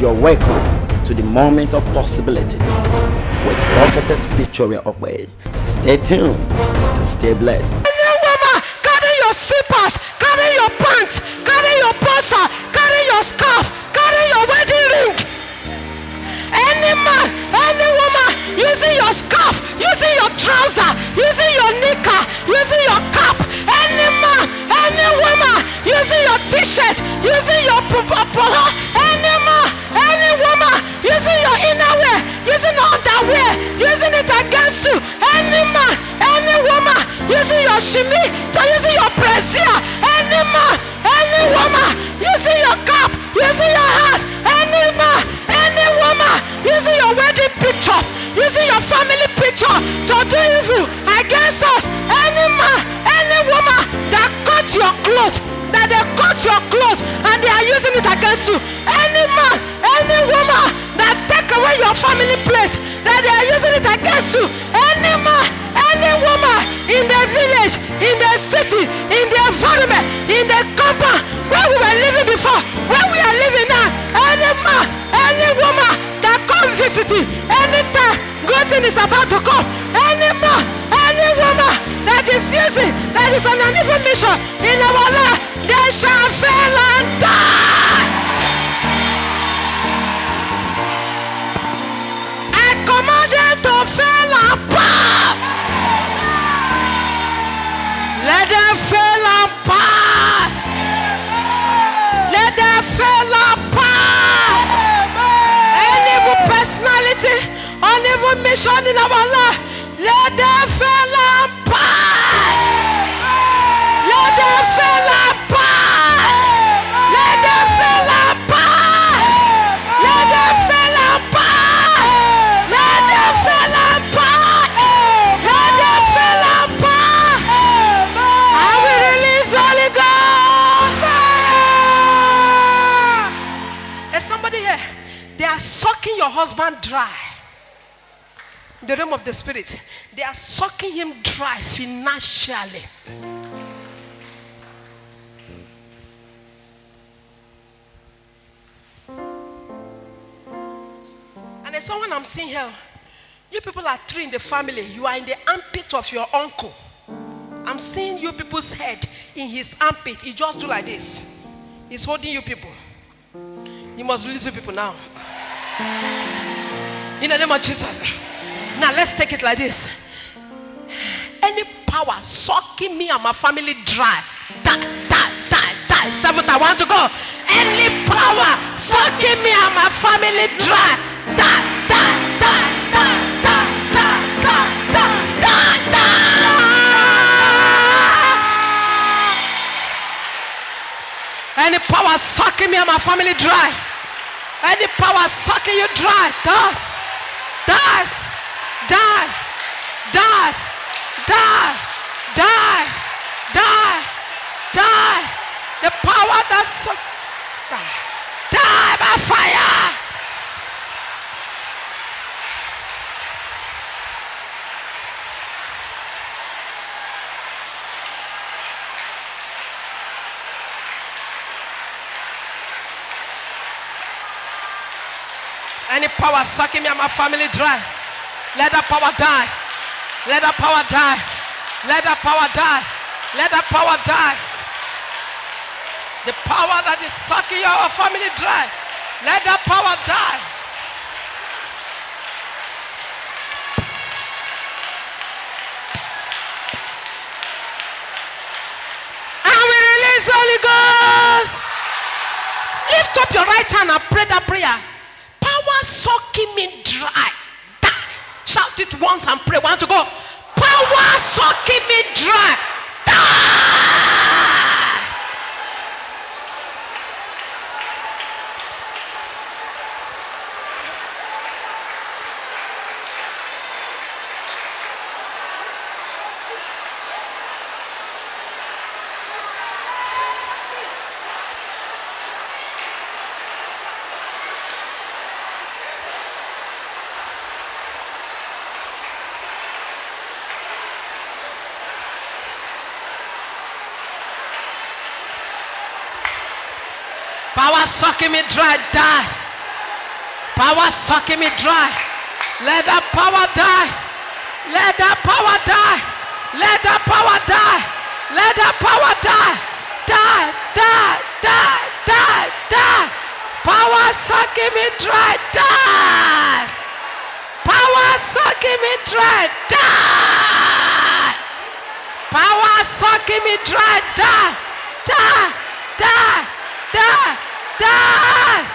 You're welcome to the moment of possibilities with Prophetess Victoria Ogbe. Stay tuned to stay blessed. Woman, carry your slippers, carry your pants, carry your purse, carry your scarf, carry your wedding ring. Any man, any woman using your scarf, using your trouser, using your knicker, using your cap. Any man, any woman using your t-shirt, using your polo. Any man, any woman using your innerwear, using your underwear, using it against you. Any man, any woman using your shimmy, using your brassiere. Any man, any woman using your cap, using your hat. Any man, any woman using your wedding picture, using your family picture to do evil against us. Any man, any woman that cut your clothes, that they cut your clothes and they are using it against you. Any man, any woman that take away your family plate, that they are using it against you. Any man, any woman in the village, in the city, in the environment, in the compound where we were living before, where we are living now. Any man, any woman that come visit you anytime good thing is about to come. Any man, any woman that is using, that is on an evil mission in our life, they shall fail and die. I command them to fail and die. Let them fail and die. Let them fail and die. Any evil personality on evil mission in our life, let them fail and die. Let them fail and die. Let them fail and die. Let them fail and die. Let them fail and die. Let them fail and die. I will release Holy Ghost. There's somebody here. They are sucking your husband dry. In the realm of the spirit, they are sucking him dry financially. And there's someone I'm seeing here. You people are three in the family. You are in the armpit of your uncle. I'm seeing you people's head in his armpit. He just do like this. He's holding you people. You must release you people now. In the name of Jesus. Now let's take it like this. Any power sucking me and my family dry, die. Seventh, I want to go. Any power sucking me and my family dry, die. Any power sucking me and my family dry. Any power sucking you dry, die. The power that sucks, die by fire. Any power sucking me and my family dry, let that power die. Let that power die. Let that power die. Let that power die. The power that is sucking your family dry, let that power die. And we release Holy Ghost. Lift up your right hand and pray that prayer. Power sucking me dry, die. Shout it once and pray. Want to go? Power sucking me dry, die. Power sucking me dry, die. Power sucking me dry. Let that power die. Let that power die. Let that power die. Let that power die. Die, die, die, die, die. Power sucking me dry. Die. Power sucking me dry. Die. Power sucking me dry. Die. Die. Die. Die. Die.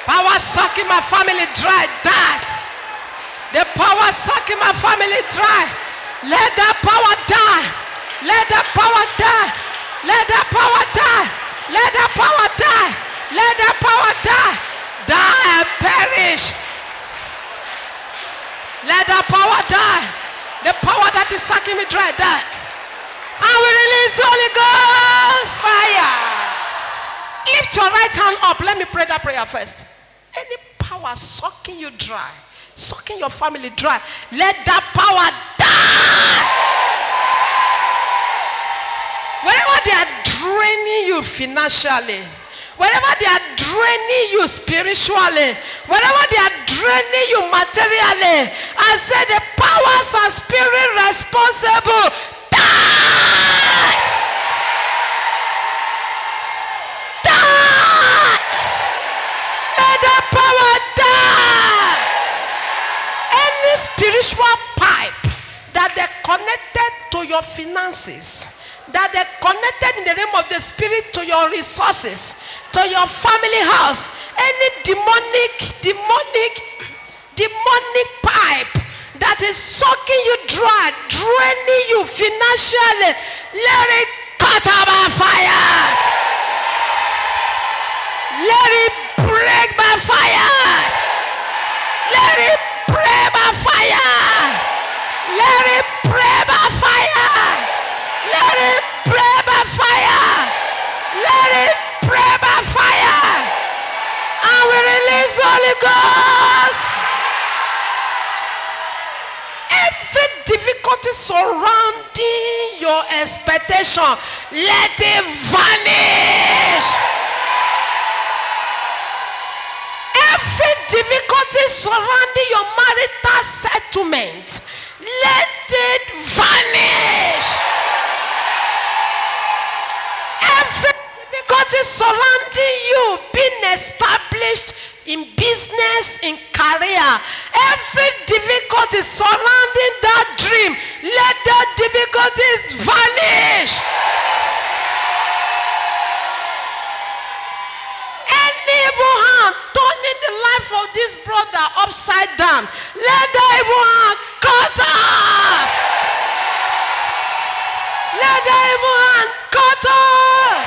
Power sucking my family dry. Die. The power sucking my family dry. Let that power die. Let that power die. Let that power die. Let that power die. Let that power die. Die and perish. Let that power die. The power that is sucking me dry, die. And we release Holy Ghost. Fire. Lift your right hand up. Let me pray that prayer first. Any power sucking you dry, sucking your family dry, let that power die. Wherever they are draining you financially, wherever they are draining you spiritually, wherever they are draining you materially, I say the powers and spirit responsible, die. Die. Let that power die. Any spiritual pipe that they connected to your finances, that they connected in the realm of the spirit to your resources, to your family house, any demonic pipe that is sucking you dry, draining you financially, let it cut out by fire. Let it break by fire. Let it break by fire. Let it break by fire. Let it pray by fire. Let it pray by fire. And we release Holy Ghost. Every difficulty surrounding your expectation, let it vanish. Every difficulty surrounding your marital settlement, let it vanish. Every difficulty surrounding you being established in business, in career, every difficulty surrounding that dream, let that difficulties vanish. Any evil hand turning the life of this brother upside down, let that evil hand cut off. Let that evil hand cut off.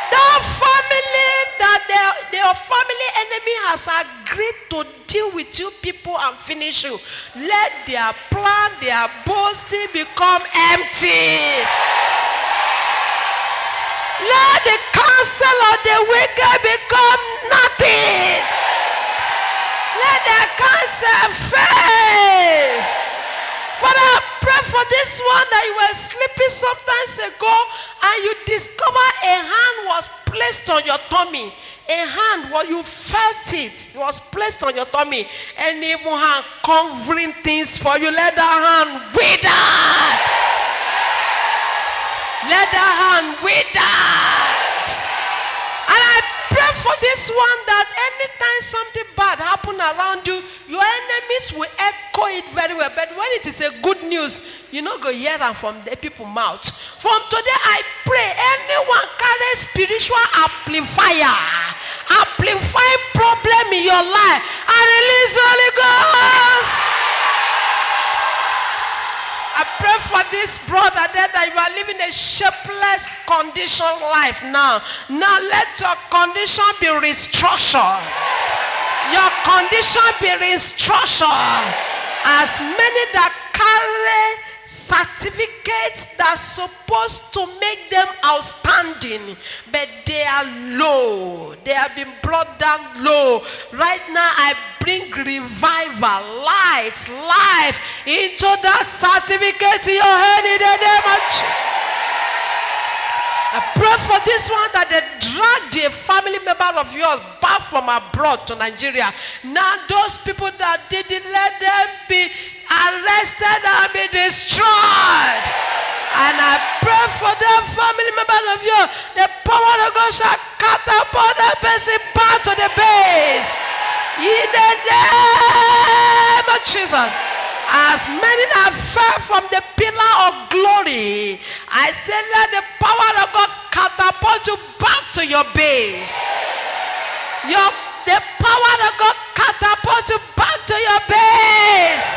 That family that their family enemy has agreed to deal with you people and finish you, let their plan, their boasting become empty. Let the counsel of the wicked become nothing. Let their counsel fail. Father, I pray for this one that you were sleeping sometimes ago and you discover a hand was placed on your tummy. A hand, well, you felt it. It was placed on your tummy. And even hand covering things for you. Let that hand wither. Let that hand wither. And I pray for this one that anytime something bad happen around you, your enemies will echo it very well. But when it is a good news, you not go hear them from the people's mouth. From today, I pray anyone carry spiritual amplifying problem in your life, I release Holy Ghost. I pray for this brother that you are living a shapeless condition life now. Now let your condition be restructured. Your condition be restructured. As many that carry certificates that's supposed to make them outstanding, but they are low. They have been brought down low. Right now, I bring revival, life into that certificate in your hand in the name of Jesus. I pray for this one that they dragged a family member of yours back from abroad to Nigeria. Now those people that didn't, let them be arrested and be destroyed. And I pray for that family member of yours. The power of God shall catapult that person back to the base. In the name of Jesus. As many that fell from the pillar of glory, I say let the power of God catapult you back to your base. The power of God catapult you back to your base.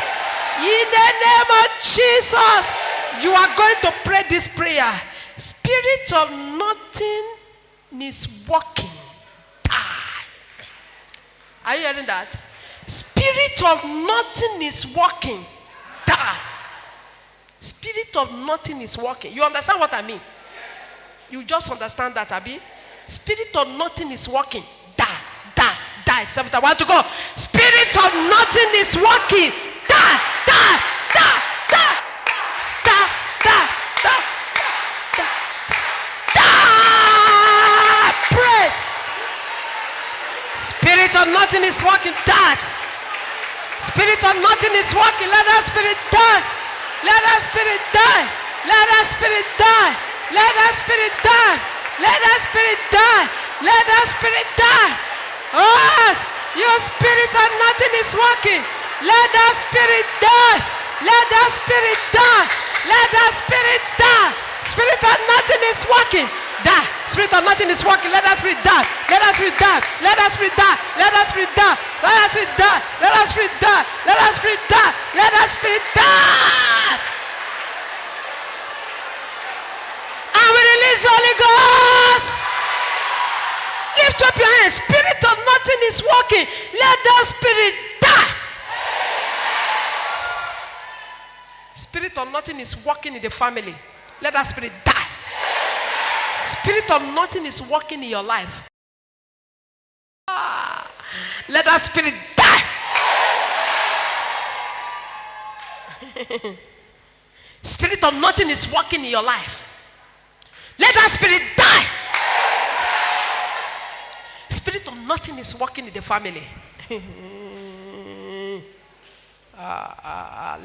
In the name of Jesus, you are going to pray this prayer. Spirit of nothing is working. Die. Are you hearing that? Spirit of nothing is working. Die. Spirit of nothing is working. You understand what I mean? You just understand that, Abi? Spirit of nothing is working. Die. 7 times. 1 to go. Spirit of nothing is working. Die. Pray. Spirit of nothing is working. Die. Spirit of nothing is working. Let that spirit die. Let that spirit die. Let that spirit die. Let that spirit die. Let that spirit die. Let that spirit die. Oh, your spirit of nothing is working. Let that spirit die. Let that spirit die. Let that spirit die. Spirit of nothing is working. Die. Spirit of nothing is working. Let that spirit die. Let that spirit die. Let that spirit die. Let that spirit die. Let that spirit die. Let that spirit die. Let that spirit die. Let that spirit die. And we release Holy Ghost. Lift up your hands. Spirit of nothing is working. Let that spirit die. Spirit of nothing is working in the family. Let that spirit die. Spirit of nothing is working in your life. Let that spirit die. Spirit of nothing is working in your life. Let that spirit die. Spirit of nothing is working in the family.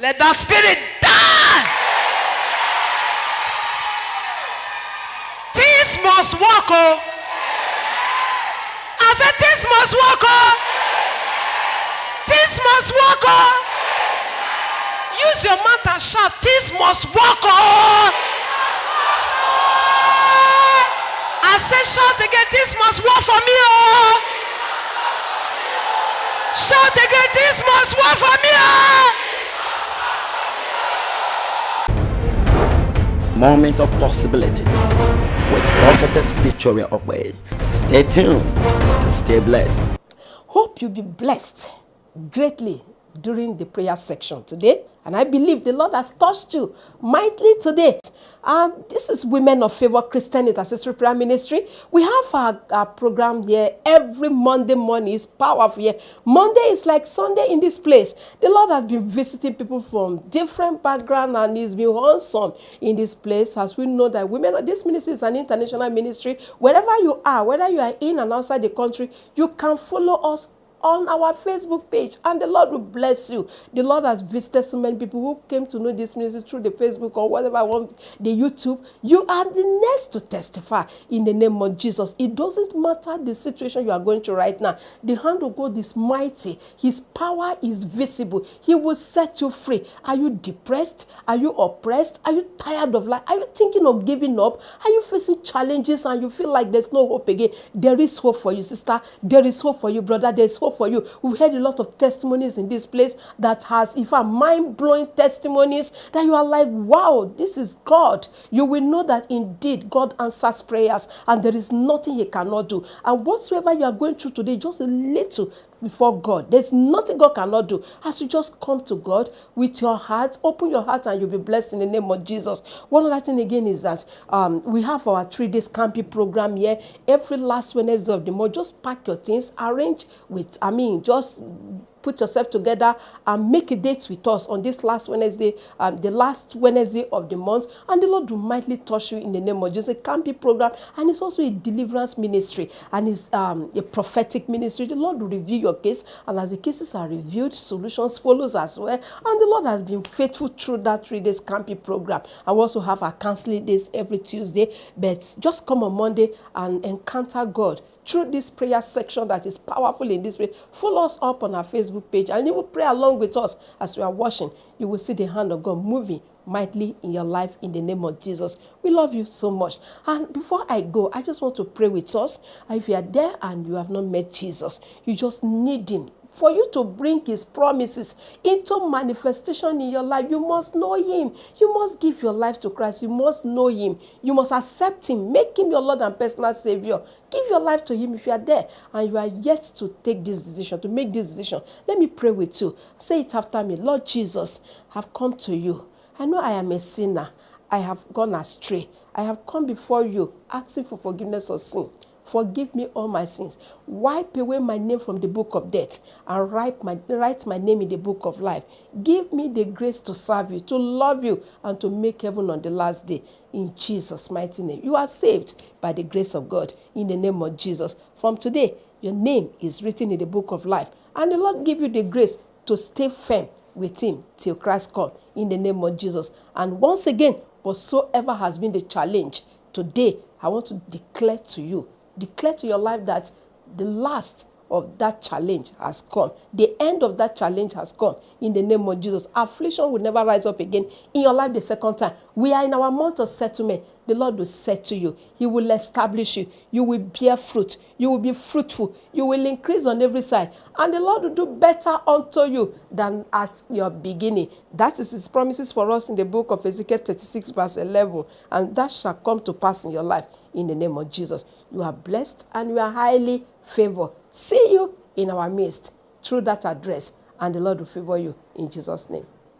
Let that spirit die. Things must work, oh. I said things must work, oh. Things must work, oh. Use your mouth and shout, things must work, oh. I said shout again, things must work for me, oh. Shout again, things must work for me, oh. Moment of possibilities with Prophetess Victoria Okwe. Stay tuned to stay blessed. Hope you'll be blessed greatly during the prayer section today. And I believe the Lord has touched you mightily today. This is Women of Favor Christian Intercessory Prayer Ministry. We have our program here every Monday morning. It's powerful here. Monday is like Sunday in this place. The Lord has been visiting people from different backgrounds and He's been awesome in this place. As we know that women of this ministry is an international ministry. Wherever you are, whether you are in and outside the country, you can follow us on our Facebook page, and the Lord will bless you. The Lord has visited so many people who came to know this ministry through the Facebook or whatever the YouTube. You are the next to testify in the name of Jesus. It doesn't matter the situation you are going through right now. The hand of God is mighty. His power is visible. He will set you free. Are you depressed? Are you oppressed? Are you tired of life? Are you thinking of giving up? Are you facing challenges and you feel like there's no hope again? There is hope for you, sister. There is hope for you, brother. There is hope for you. We've heard a lot of testimonies in this place that has, if a mind-blowing testimonies that you are like, wow, this is God. You will know that indeed God answers prayers and there is nothing He cannot do. And whatsoever you are going through today, just a little, before God. There's nothing God cannot do. As you just come to God with your heart, open your heart and you'll be blessed in the name of Jesus. One other thing again is that we have our 3 days camping program here every last Wednesday of the month. Just pack your things, arrange with, just put yourself together and make a date with us on this last Wednesday, the last Wednesday of the month, and the Lord will mightily touch you in the name of Jesus. A camping program, and it's also a deliverance ministry, and it's a prophetic ministry. The Lord will review your case, and as the cases are reviewed, solutions follows as well. And the Lord has been faithful through that 3 days camping program. I also have our counseling days every Tuesday, but just come on Monday and encounter God through this prayer section that is powerful in this way. Follow us up on our Facebook page, and you will pray along with us as we are watching. You will see the hand of God moving mightily in your life in the name of Jesus. We love you so much. And before I go, I just want to pray with us. If you are there and you have not met Jesus, you just need him. For you to bring his promises into manifestation in your life, you must know him. You must give your life to Christ. You must know him. You must accept him. Make him your Lord and personal Savior. Give your life to him if you are there and you are yet to take this decision, to make this decision. Let me pray with you. Say it after me. Lord Jesus, I've come to you. I know I am a sinner. I have gone astray. I have come before you asking for forgiveness of sin. Forgive me all my sins. Wipe away my name from the book of death and write my name in the book of life. Give me the grace to serve you, to love you, and to make heaven on the last day. In Jesus' mighty name. You are saved by the grace of God in the name of Jesus. From today, your name is written in the book of life. And the Lord give you the grace to stay firm with him till Christ comes in the name of Jesus. And once again, whatsoever has been the challenge, today I want to declare to your life that the last of that challenge has come. The end of that challenge has come in the name of Jesus. Affliction will never rise up again in your life the second time. We are in our month of settlement. The Lord will settle you. He will establish you. You will bear fruit. You will be fruitful. You will increase on every side. And the Lord will do better unto you than at your beginning. That is his promises for us in the book of Ezekiel 36 verse 11. And that shall come to pass in your life in the name of Jesus. You are blessed and you are highly favored. See you in our midst through that address. And the Lord will favor you in Jesus' name.